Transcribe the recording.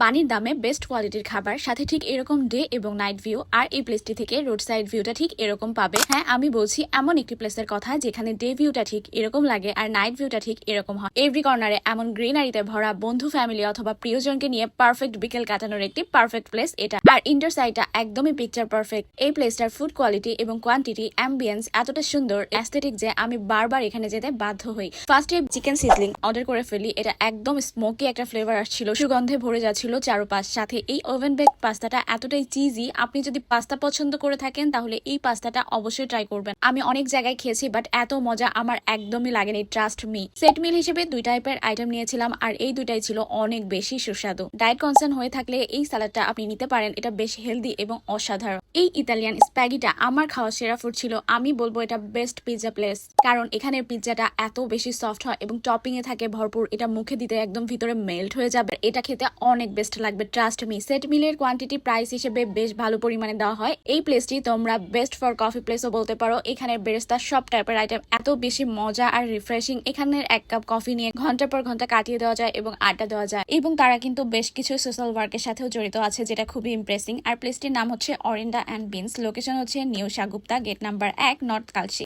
পানির দামে বেস্ট কোয়ালিটির খাবার, সাথে ঠিক এরকম ডে এবং নাইট ভিউ। আর এই প্লেসটি থেকে রোড সাইড ভিউটা ঠিক এরকম পাবে। হ্যাঁ, আমি বলছি এমন একটি প্লেসের কথা যেখানে ডে ভিউটা ঠিক এরকম লাগে আর নাইট ভিউটা ঠিক এরকম হয়। এভরি কর্নারে এমন গ্রিনারিতে ভরা, বন্ধু ফ্যামিলি অথবা প্রিয়জনকে নিয়ে পারফেক্ট বিকেল কাটানোর একটি পারফেক্ট প্লেস এটা। আর ইন্ডোর সাইডটা একদমই পিকচার পারফেক্ট। এই প্লেসটার ফুড কোয়ালিটি এবং কোয়ান্টিটি, অ্যাম্বিয়েন্স এতটা সুন্দর, অ্যাস্থেটিক যে আমি বারবার এখানে যেতে বাধ্য হই। ফার্স্টে চিকেন সিজলিং অর্ডার করে ফেলি। এটা একদম স্মোকি একটা ফ্লেভার আসছিল, সুগন্ধে ভরে যাচ্ছিল চারপাশ। সাথে এই ওভেন বেক পাস্তাটা এতটাই চিজি, আপনি যদি পাস্তা পছন্দ করে থাকেন তাহলে এই পাস্তাটা অবশ্যই ট্রাই করবেন। আমি অনেক জায়গায় খেয়েছি বাট এত মজা আমার একদমই লাগেনি, ট্রাস্ট মি। সেট মিল হিসেবে 2 টাইপের আইটেম নিয়েছিলাম আর এই দুটাই ছিল অনেক বেশি সুস্বাদু। ডায়েট কনসার্ন হয়ে থাকলে এই সালাডটা আপনি নিতে পারেন, এটা বেশ হেলদি এবং অসাধারণ। এই ইতালিয়ান স্প্যাগিটা আমার খাওয়া সেরা ফুড ছিল। আমি বলবো এটা বেস্ট পিৎজা প্লেস, কারণ এখানের পিৎজাটা এত বেশি সফট হয় এবং টপিং এ থাকে ভরপুর। এটা মুখে দিতে একদম ভিতরে মেল্ট হয়ে যাবে। এটা খেতে অনেক বেস্ট লাগবে, ট্রাস্ট মি। সেট মিলের কোয়ান্টিটি প্রাইস হিসেবে বেশ ভালো পরিমাণে দেওয়া হয়। এই প্লেসটি তোমরা বেস্ট ফর কফি প্লেসও বলতে পারো। এখানের বেরেস্তা সব টাইপের আইটেম এত বেশি মজা আর রিফ্রেশিং। এখানের 1 কাপ কফি নিয়ে ঘন্টার পর ঘন্টা কাটিয়ে দেওয়া যায় এবং আড্ডা দেওয়া যায়। এবং তারা কিন্তু বেশ কিছু সোশ্যাল ওয়ার্কের সাথেও জড়িত আছে, যেটা খুবই ইমপ্রেসিং। আর প্লেসটির নাম হচ্ছে অরিন্ডা অ্যান্ড বিনস। লোকেশন হচ্ছে new Shagufta, gate number 1, north Kalshi.